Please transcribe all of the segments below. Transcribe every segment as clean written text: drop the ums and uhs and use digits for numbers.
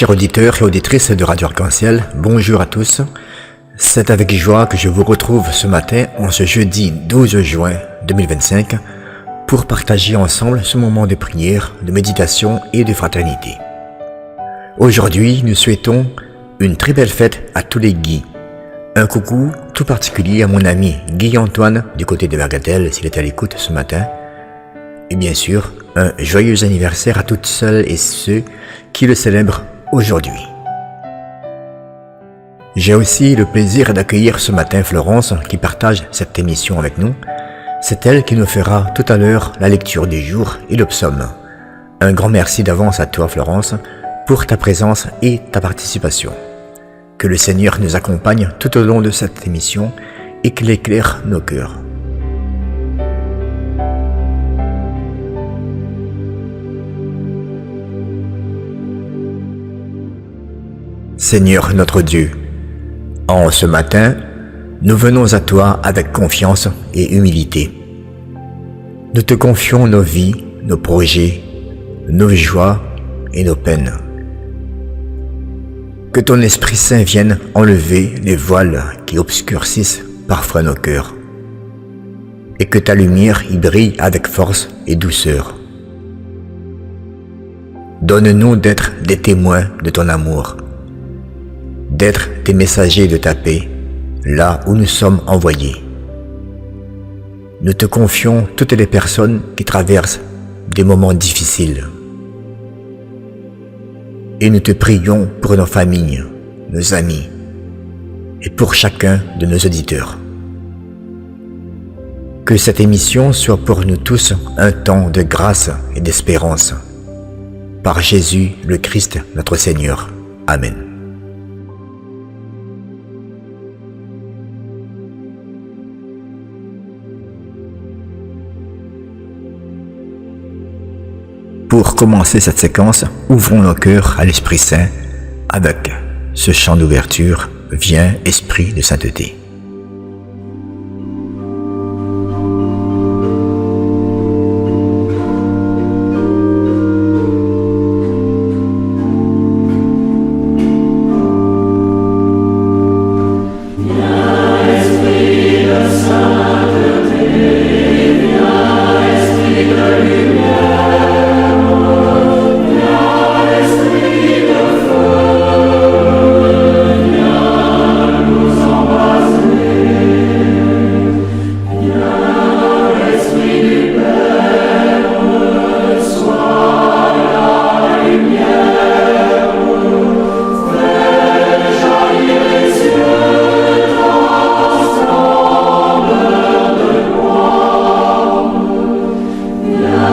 Chers auditeurs et auditrices de Radio Arc-en-Ciel, bonjour à tous. C'est avec joie que je vous retrouve ce matin, en ce jeudi 12 juin 2025, pour partager ensemble ce moment de prière, de méditation et de fraternité. Aujourd'hui, nous souhaitons une très belle fête à tous les Guy. Un coucou tout particulier à mon ami Guy-Antoine du côté de Vergadelle, s'il est à l'écoute ce matin. Et bien sûr, un joyeux anniversaire à toutes celles et ceux qui le célèbrent aujourd'hui. J'ai aussi le plaisir d'accueillir ce matin Florence qui partage cette émission avec nous. C'est elle qui nous fera tout à l'heure la lecture du jour et le psaume. Un grand merci d'avance à toi Florence pour ta présence et ta participation. Que le Seigneur nous accompagne tout au long de cette émission et qu'il éclaire nos cœurs. Seigneur notre Dieu, en ce matin, nous venons à toi avec confiance et humilité. Nous te confions nos vies, nos projets, nos joies et nos peines. Que ton Esprit Saint vienne enlever les voiles qui obscurcissent parfois nos cœurs, et que ta lumière y brille avec force et douceur. Donne-nous d'être des témoins de ton amour, d'être des messagers de ta paix, là où nous sommes envoyés. Nous te confions toutes les personnes qui traversent des moments difficiles. Et nous te prions pour nos familles, nos amis, et pour chacun de nos auditeurs. Que cette émission soit pour nous tous un temps de grâce et d'espérance. Par Jésus le Christ, notre Seigneur. Amen. Pour commencer cette séquence, ouvrons nos cœurs à l'Esprit Saint avec ce chant d'ouverture « Viens, Esprit de sainteté ». Yeah.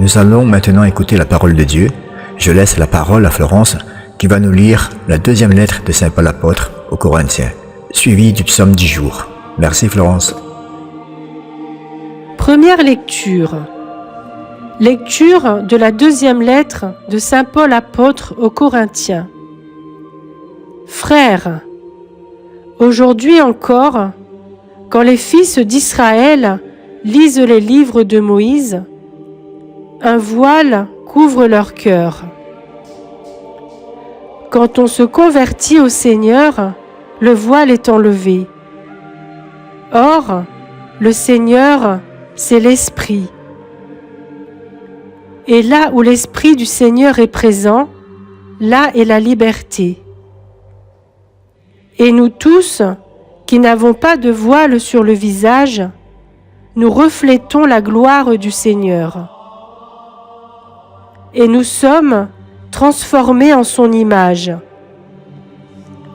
Nous allons maintenant écouter la parole de Dieu. Je laisse la parole à Florence qui va nous lire la deuxième lettre de Saint Paul apôtre aux Corinthiens, suivie du psaume du jour. Merci Florence. Première lecture. Lecture de la deuxième lettre de Saint Paul apôtre aux Corinthiens. Frères, aujourd'hui encore, quand les fils d'Israël lisent les livres de Moïse, un voile couvre leur cœur. Quand on se convertit au Seigneur, le voile est enlevé. Or, le Seigneur, c'est l'Esprit. Et là où l'Esprit du Seigneur est présent, là est la liberté. Et nous tous, qui n'avons pas de voile sur le visage, nous reflétons la gloire du Seigneur. Et nous sommes transformés en son image,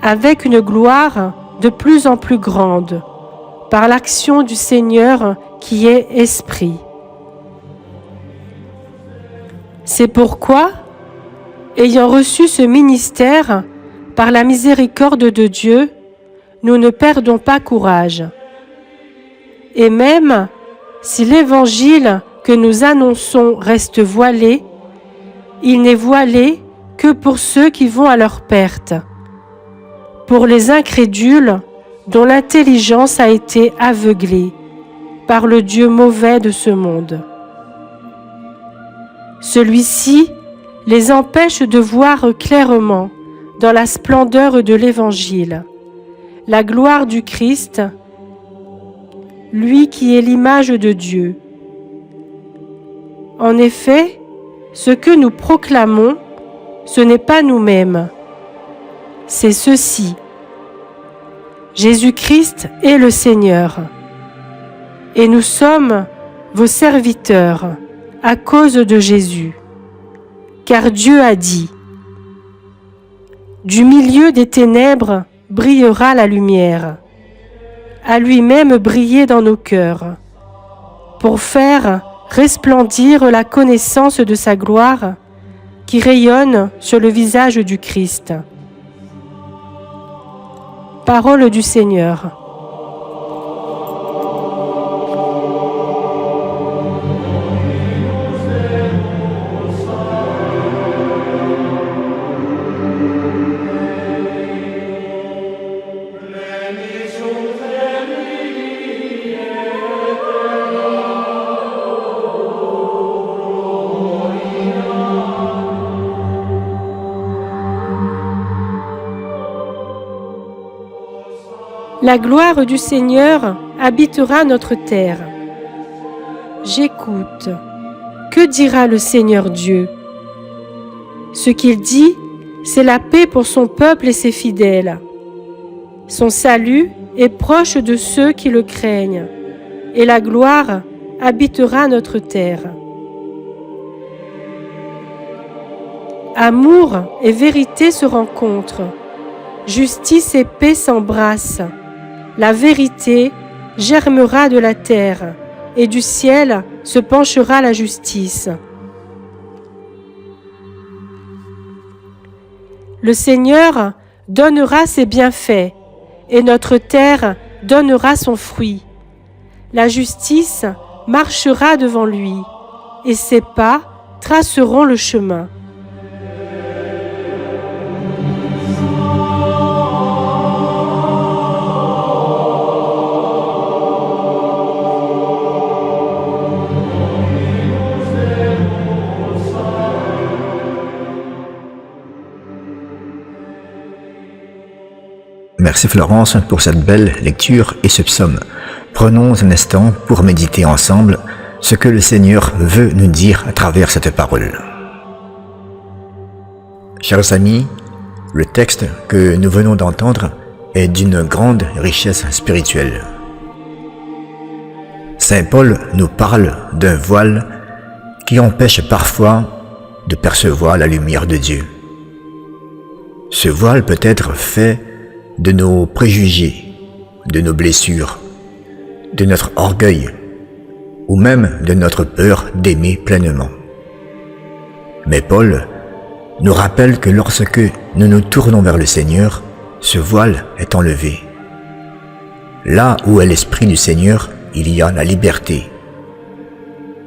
avec une gloire de plus en plus grande, par l'action du Seigneur qui est Esprit. C'est pourquoi, ayant reçu ce ministère par la miséricorde de Dieu, nous ne perdons pas courage. Et même si l'Évangile que nous annonçons reste voilé, il n'est voilé que pour ceux qui vont à leur perte, pour les incrédules dont l'intelligence a été aveuglée par le Dieu mauvais de ce monde. Celui-ci les empêche de voir clairement dans la splendeur de l'Évangile la gloire du Christ, lui qui est l'image de Dieu. En effet, ce que nous proclamons, ce n'est pas nous-mêmes, c'est ceci. Jésus-Christ est le Seigneur, et nous sommes vos serviteurs à cause de Jésus. Car Dieu a dit, « Du milieu des ténèbres brillera la lumière, à lui-même briller dans nos cœurs, pour faire resplendir la connaissance de sa gloire qui rayonne sur le visage du Christ. » Parole du Seigneur. La gloire du Seigneur habitera notre terre. J'écoute. Que dira le Seigneur Dieu? Ce qu'il dit, c'est la paix pour son peuple et ses fidèles. Son salut est proche de ceux qui le craignent, et la gloire habitera notre terre. Amour et vérité se rencontrent, justice et paix s'embrassent. La vérité germera de la terre, et du ciel se penchera la justice. Le Seigneur donnera ses bienfaits, et notre terre donnera son fruit. La justice marchera devant lui, et ses pas traceront le chemin. Merci Florence pour cette belle lecture et ce psaume. Prenons un instant pour méditer ensemble ce que le Seigneur veut nous dire à travers cette parole. Chers amis, le texte que nous venons d'entendre est d'une grande richesse spirituelle. Saint Paul nous parle d'un voile qui empêche parfois de percevoir la lumière de Dieu. Ce voile peut être fait de nos préjugés, de nos blessures, de notre orgueil ou même de notre peur d'aimer pleinement. Mais Paul nous rappelle que lorsque nous nous tournons vers le Seigneur, ce voile est enlevé. Là où est l'Esprit du Seigneur, il y a la liberté.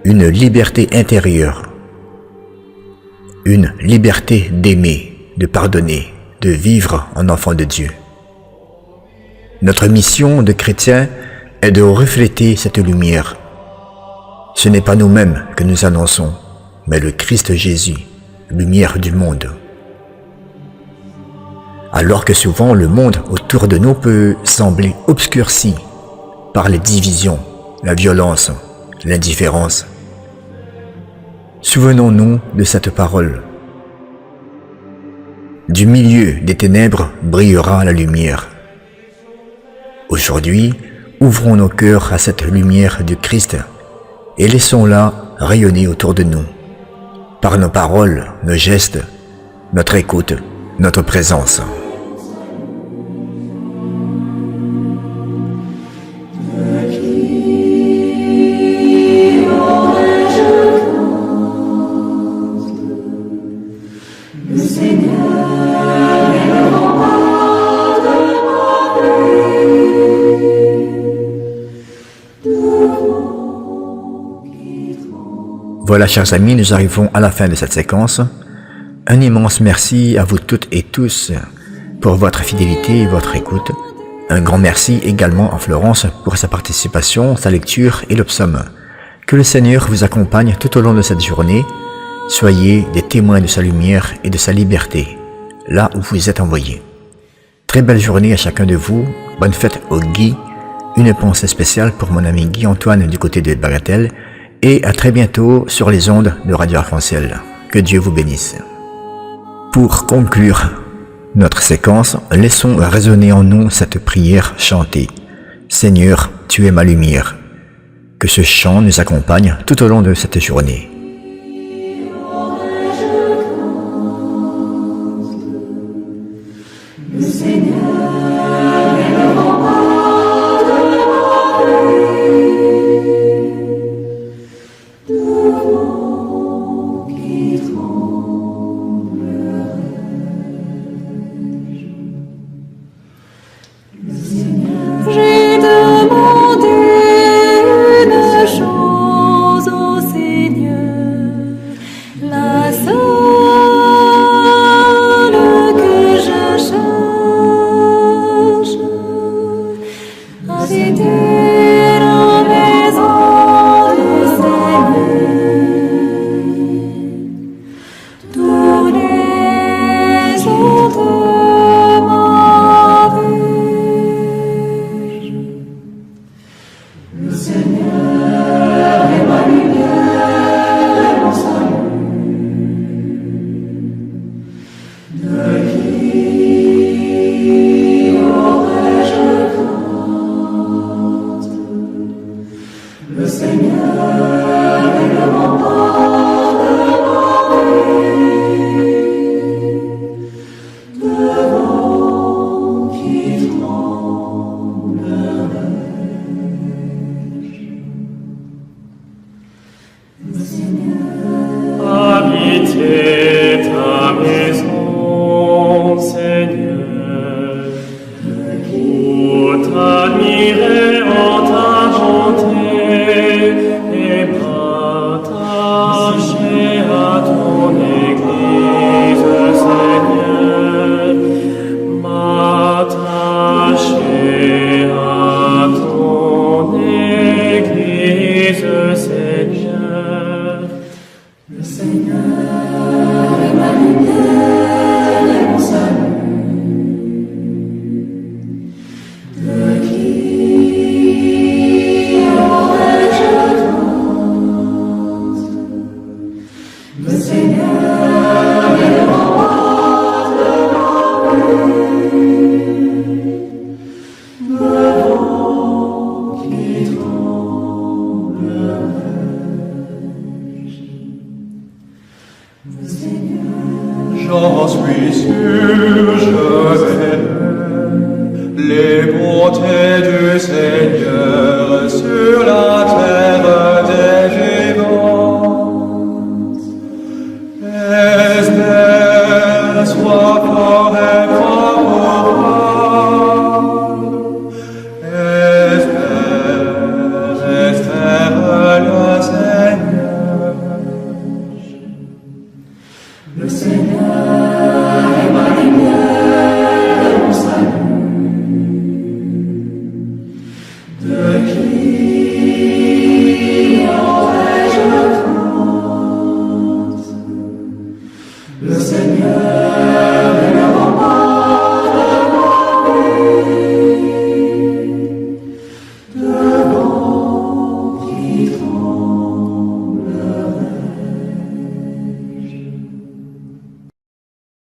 Une liberté intérieure. Une liberté d'aimer, de pardonner, de vivre en enfant de Dieu. Notre mission de chrétien est de refléter cette lumière. Ce n'est pas nous-mêmes que nous annonçons, mais le Christ Jésus, lumière du monde. Alors que souvent le monde autour de nous peut sembler obscurci par les divisions, la violence, l'indifférence. Souvenons-nous de cette parole. Du milieu des ténèbres brillera la lumière. Aujourd'hui, ouvrons nos cœurs à cette lumière du Christ et laissons-la rayonner autour de nous, par nos paroles, nos gestes, notre écoute, notre présence. Voilà, chers amis, nous arrivons à la fin de cette séquence. Un immense merci à vous toutes et tous pour votre fidélité et votre écoute. Un grand merci également à Florence pour sa participation, sa lecture et le psaume. Que le Seigneur vous accompagne tout au long de cette journée. Soyez des témoins de sa lumière et de sa liberté, là où vous êtes envoyés. Très belle journée à chacun de vous. Bonne fête au Guy. Une pensée spéciale pour mon ami Guy-Antoine du côté de Bagatelle. Et à très bientôt sur les ondes de Radio Arc-en-Ciel. Que Dieu vous bénisse. Pour conclure notre séquence, laissons résonner en nous cette prière chantée. Seigneur, tu es ma lumière. Que ce chant nous accompagne tout au long de cette journée. J'ai demandé une chose au Seigneur, la seule que je cherche, habiter en maison du Seigneur. Tous les jours de ma vie. Le Seigneur est ma lumière et mon salut. De qui aurais-je crainte? Le Seigneur est le rempart de ma vie, devant qui tremblerai. Habiter ta maison, Seigneur, pour t'admirer en ta bonté et partager à ton Église, Seigneur, m'attacher à ton Église, Seigneur. Le Seigneur est ma lumière et mon salut. De qui aurais-je crainte? Le Seigneur est le rempart de ma vie, devant qui tremblerai. Le Seigneur, J'en suis sûr, je verrai les bontés du Seigneur sur la terre des vivants. soit fort et propre. Espère le Seigneur. Le Seigneur est ma lumière et mon salut. De qui aurais-je crainte? Le Seigneur